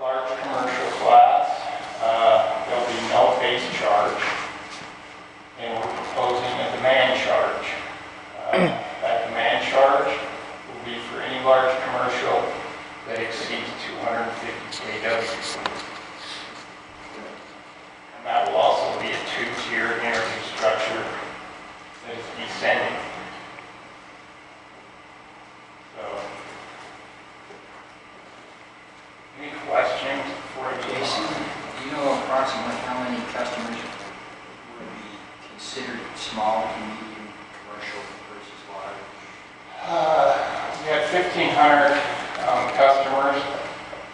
large commercial class, there'll be no base charge, and we're proposing a demand charge. That demand charge will be for any large commercial that exceeds 250 kW. And that will also be a two-tiered energy structure that is descending. So, any questions before I go Jason, on? do you know approximately how many customers would be considered small to medium commercial versus large? We had 1,500 customers,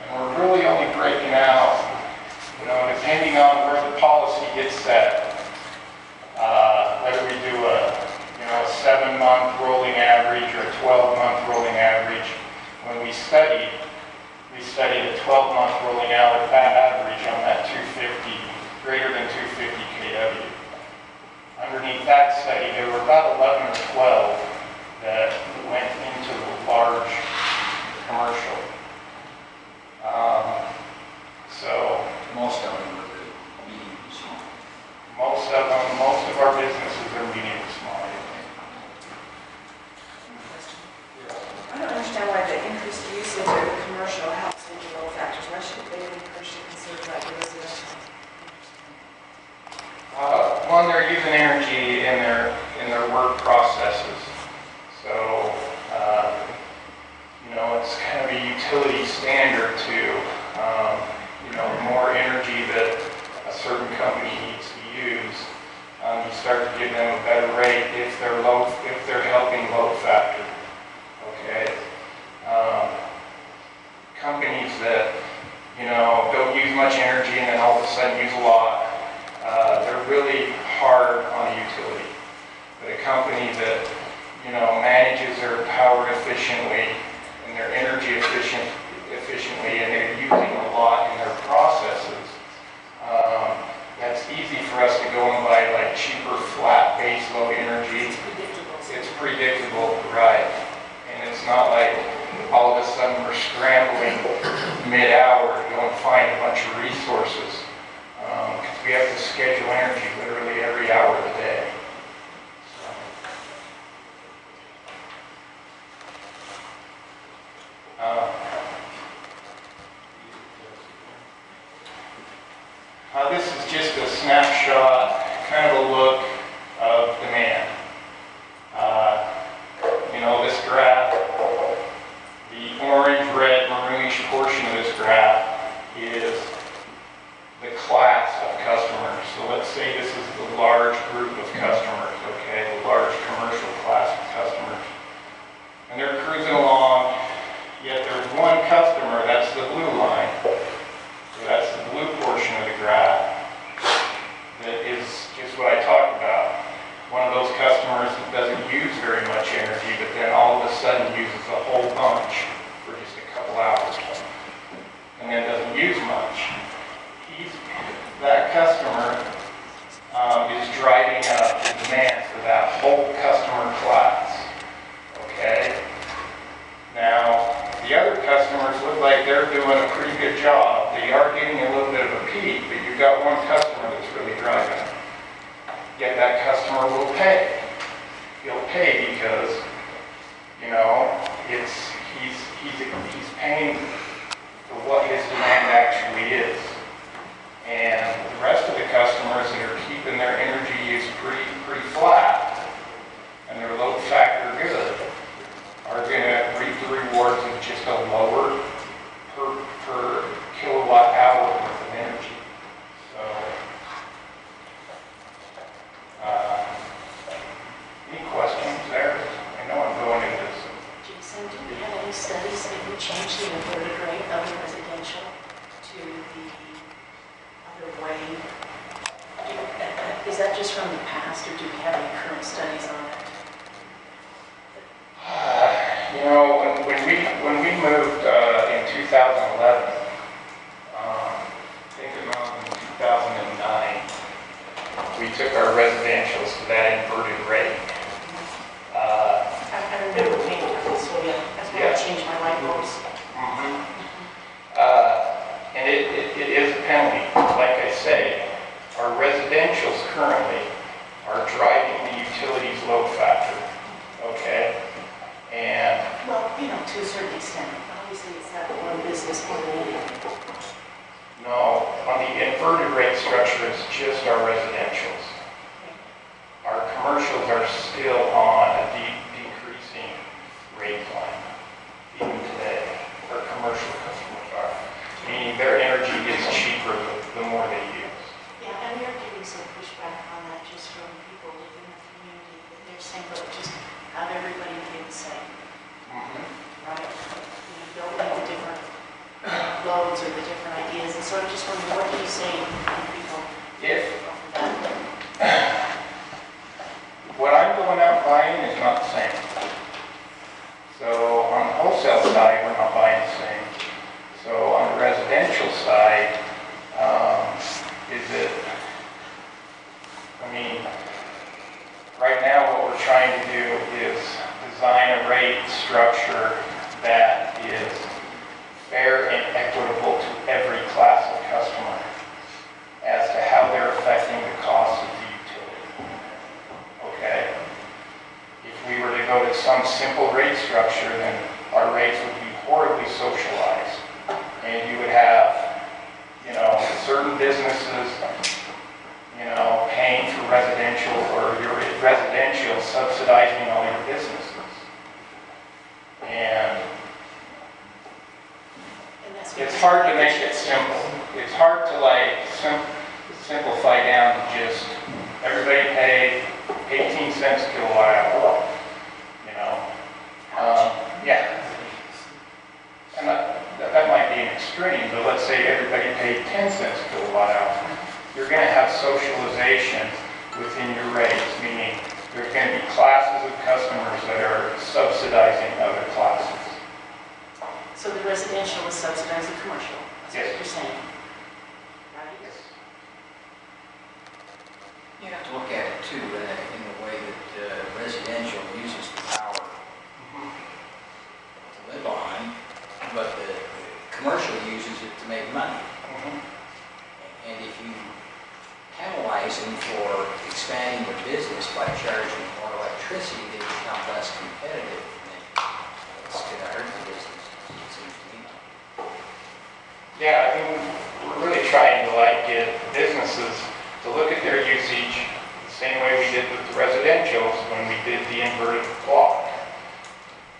and we're really only breaking out, depending on where the policy gets set, whether we do a 7-month rolling average or a 12-month rolling average. When we studied a 12-month rolling average on that 250, greater than 250 kW. Underneath that study, there were about 11 or 12 that went into the large commercial. So Most of them were the medium to small. most of our businesses are medium to small. I don't understand why the increased usage of commercial helps with the load factors. Why should they be considered like residential? One, they're using energy in their work processes. So, it's kind of a utility standard to, the more energy that a certain company needs to use, you start to give them a better rate if they're helping load factor. Okay. Companies that, don't use much energy and then all of a sudden use a lot, they're really hard on the utility. But a company that, manages their power efficiently and their energy efficiently, and they're using a lot in their processes, that's easy for us to go and buy like cheaper, flat, base load energy. It's predictable, right? And it's not like all of a sudden we're scrambling mid-hour to go and find a bunch of resources. Because we have to schedule energy literally every hour of the day. This is just a snapshot, kind of a look of demand. This graph, the orange, red, maroonish portion of this graph is the class of customers. So let's say this is the large group of customers, okay, the large commercial class of customers. And they're cruising along, yet there's one customer, that's the blue line. So that's the blue portion of the graph. That is just what I talked about. One of those customers that doesn't use very much energy, but then all of a sudden uses a whole bunch for just a couple hours. And then doesn't use much. That customer is driving up the demand for that whole customer class. Okay? Now, the other customers look like they're doing a pretty good job. They are getting a little bit of a peak, but you've got one customer that's really driving it. Yet that customer will pay. He'll pay because, he's paying for what his demand actually is. And the rest of the customers that are keeping their energy use pretty flat and their load factor good are going to reap the rewards of just a lower per kilowatt hour worth of energy. So, any questions there? I know I'm going into this. Jason, do we have any studies that would change the inverted rate of the residential to the other way? Is that just from the past, or do we have any current studies on it? When we moved in 2011, I think around 2009, we took our residentials to that inverted rate. I remember paying for this, so yeah, that's why I changed my light bulbs. And say, our residentials currently are driving the utilities load factor, okay? And Well, you know, to a certain extent. Obviously, it's that one business, one meeting. no, on the inverted rate structure, it's just our residentials. Our commercials are still on a decreasing rate plan, even today. Our commercial customers are, meaning their energy gets cheaper the more they use. Yeah, and we are getting some pushback on that just from people within the community, that they're saying, look, just have everybody be the same, right? You know, don't need the different loads or the different ideas, and so I'm just wondering, what do you say when people If offer that? what I'm going out buying is not the same. So on the wholesale side, we're not buying the same. So on the residential side, I mean, right now what we're trying to do is design a rate structure that is fair and equitable to every class of customer as to how they're affecting the cost of the utility. Okay? If we were to go to some simple rate structure, then our rates would be horribly socialized. And you would have, you know, certain businesses, you know, paying for residential, or your residential subsidizing all your businesses. And And that's it's hard to make it simple. It's hard to like simplify down to just everybody pay 18 cents a kilowatt hour, you know. Yeah. And that might be an extreme, but let's say everybody paid 10 cents a kilowatt hour. You're going to have socialization within your rates, meaning there's going to be classes of customers that are subsidizing other classes. So the residential is subsidizing commercial, that's what Yes. you're saying, right? Yes. You have to look at it too, in the way that residential uses the power to live on, but the commercial uses it to make money. And if you penalize them for expanding their business by charging more electricity, they become less competitive. And it's going to hurt the business, it seems to me. Yeah, I mean, we're really trying to like get businesses to look at their usage the same way we did with the residentials when we did the inverted block.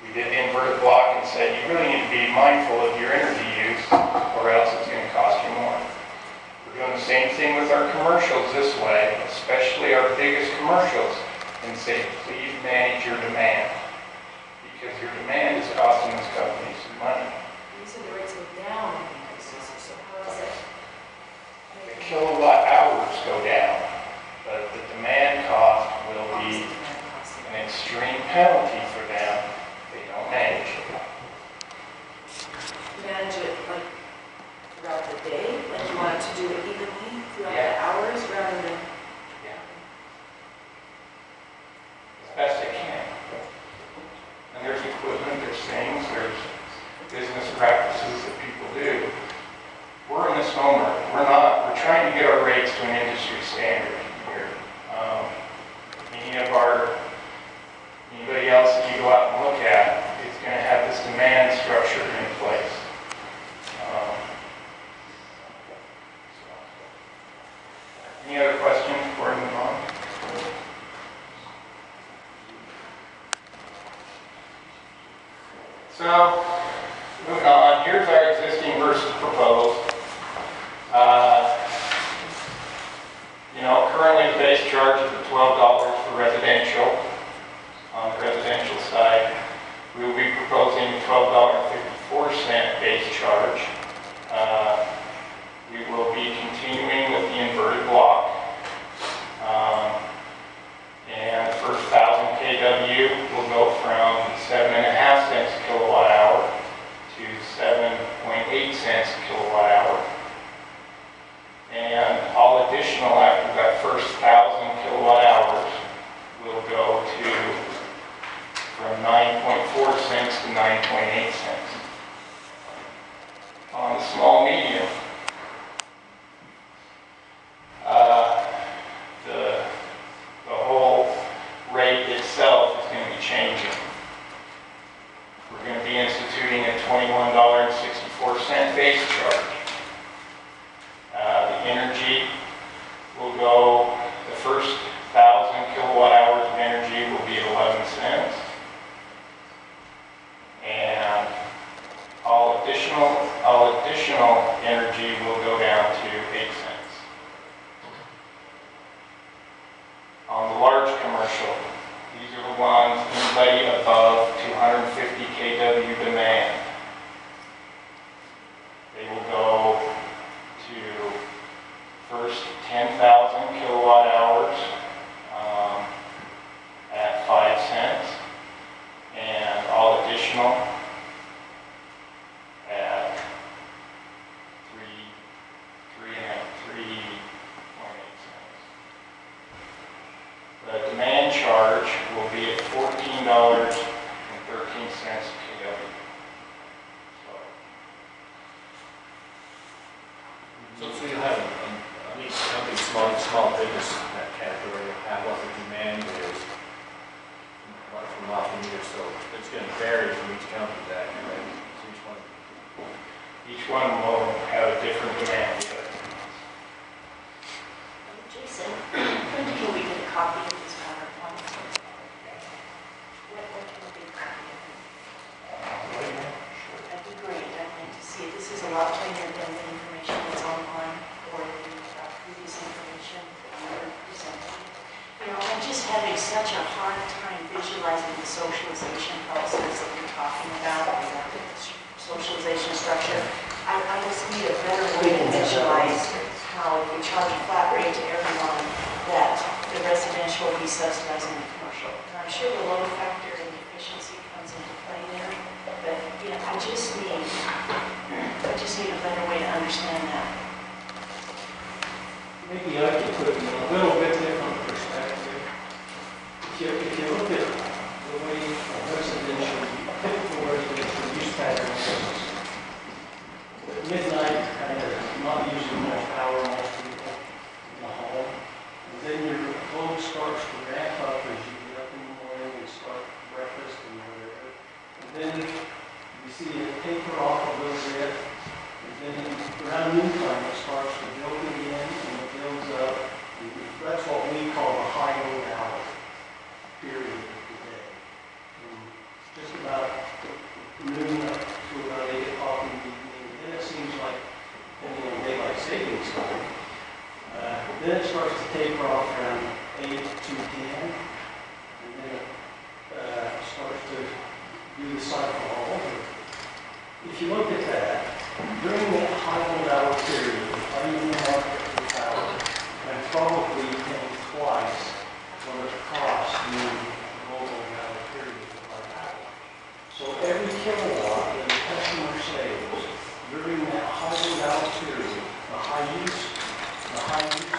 We did the inverted block and said, you really need to be mindful of your energy use or else it's going to cost you more. We're doing the same thing with our commercials this way, especially our biggest commercials, and say, please manage your demand. Because your demand is costing these companies some money. You said the rates go down in increases, so how is it? The kilowatt hours go down, but the demand cost will be an extreme penalty for them if they don't manage it. Manage it like throughout the day, like you want it to do it evenly throughout the Yeah. hours rather than. Yeah. As best they can. And there's equipment, there's things, there's business practices that people do. We're in this moment, we're trying to get our rates to an industry standard here. Anybody else that you go out and look at is going to have this demand structure in place. Any other questions before I move on? So, moving on, here's our existing versus proposed. Currently the base charge is at $12 for residential. On the residential side, we will be proposing a $12.54 base charge. We will be continuing with the inverted block. And the first 1,000 kW will go from 7.5 cents a kilowatt hour energy will go down to 8 cents. On the large commercial, these are the ones, anybody above 250 kW demand. They will go to first 10,000 kilowatt hours at 5 cents, and all additional at 3.8 cents. The demand charge will be at $14.13 kW. So you have, I mean, company, small business in that category, have what the demand is from off the meter, so it's going to vary from each company that, right? So Each one will have a different demand. Jason, when can we get a copy of this PowerPoint? What can we get a copy of it? That'd be great, I'd like to see it. This is a lot cleaner than the information that's online or the previous information that we were presenting. You know, I'm just having such a hard time visualizing the socialization process that we're talking about, or the socialization structure. I just need a better way to visualize how if we charge a flat rate to everyone, that the residential will be subsidizing the commercial. And I'm sure the load factor and the efficiency comes into play there, but you know, I just need a better way to understand that. Maybe I could put it in a little bit different perspective. If you look at the way a typical residential use pattern is, at midnight, kind of not using much power, most people in the home. And then your load starts to ramp up as you get up in the morning and start breakfast and whatever. And then you see it taper off a little bit. And then around noontime it starts to build again and it builds up. And that's what we call the high load hour period of the day. From just about noon up to about 8 o'clock in the evening. Then it seems like, depending on daylight savings time, then it starts to taper off around 8 to 10. And then it starts to do the cycle all over. If you look at that, during that high load hour period, I even market for power, I'm probably paying twice what it costs me the low load hour period of my power. So every kilowatt that a customer saves during that high load hour period, the high use customer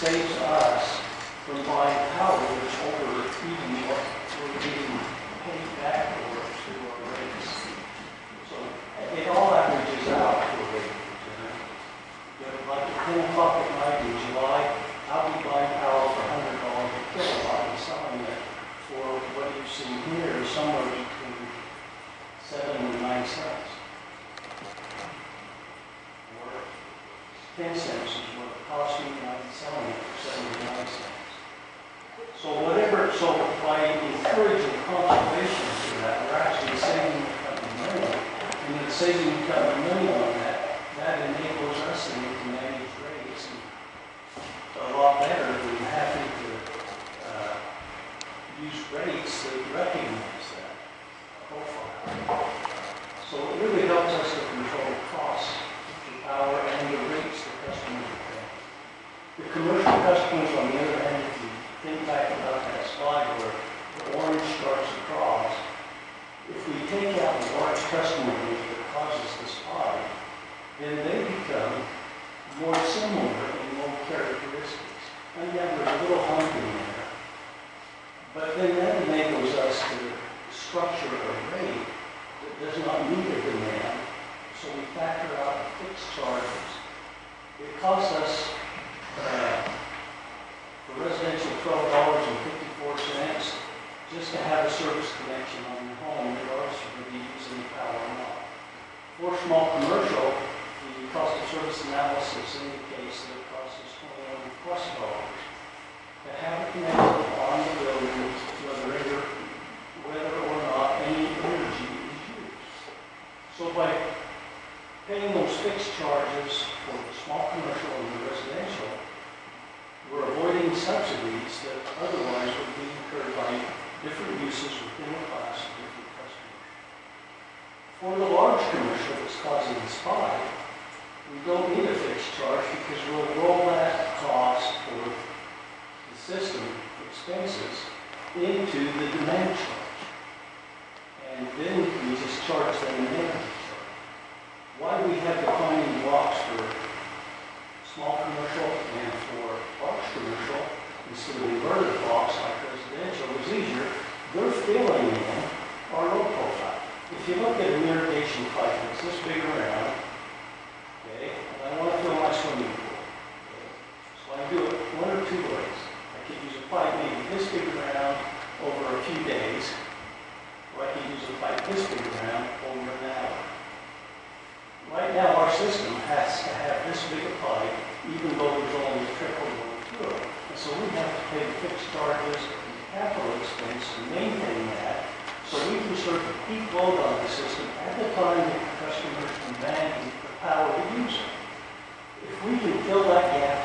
saves us from buying power, which over even what we're getting paid back for through our rates. So it all averages out to a rate of return. Like at 10 o'clock at night in July, I'll be buying power for $100 a kilowatt and selling it for what you've seen here is somewhere between 7 and 9 cents. Or 10 cents is what it costs me and I'm selling it for 79 cents. So by encouraging conservation through that, we're actually saving the company money. And in saving the company money on that, that enables us then to manage rates a lot better than having to use rates that recognize that profile. So it really helps us to control costs for power and the rates the customers are paying. The commercial customers, on the other hand, if you think back about that slide where the orange starts across, if we take out the large customer group that causes the spike, then they become more similar in load characteristics. And yeah, there's a little hump in there. But then that enables us to structure a rate that does not meet a demand, so we factor out the fixed charges. It costs us, for residential, $12.54 just to have a service connection on your home, regardless of whether you use any power or not. For small commercial, the cost of service analysis indicates that it costs us $21+ to have it connected on the building, whether or not any energy is used. So by paying those fixed charges for the small commercial and the residential, we're avoiding subsidies that otherwise would be incurred by different uses within the class of different customers. For the large commercial that's causing the spike, we don't need a fixed charge because we'll roll that cost for the system expenses into the demand charge. And then we just charge them an energy charge. Why we have defining blocks for small commercial and for large commercial instead of inverted blocks like residential is easier. They're filling in our low profile. If you look at an irrigation pipe that's this big around, okay, and I want to fill my swimming pool, okay, so I do it one or two ways. I could use a pipe maybe this big around over a few days, or I could use a pipe this big around over an hour. Right now, our system has to have this big a pipe, even though there's only a trickle going through it. And so we have to pay the fixed charges and capital expense to maintain that, so we can serve the peak load on the system at the time that the customers demand the power to use it. If we can fill that gap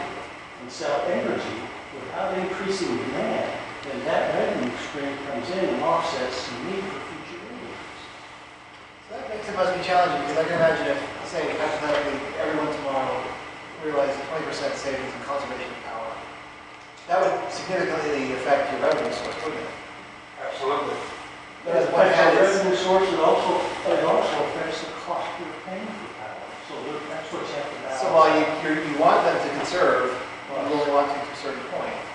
and sell energy without increasing demand, then that revenue stream comes in and offsets the need for future revenues. So that makes it must be challenging, because I can imagine if, say, hypothetically, everyone tomorrow realized 20% savings in conservation of power, that would significantly affect your revenue source, wouldn't it? Absolutely. But as It one affects hand our is, revenue source, it also affects the cost we're paying for power. So that's what you have to balance. so while you want them to conserve, you only want to a certain point.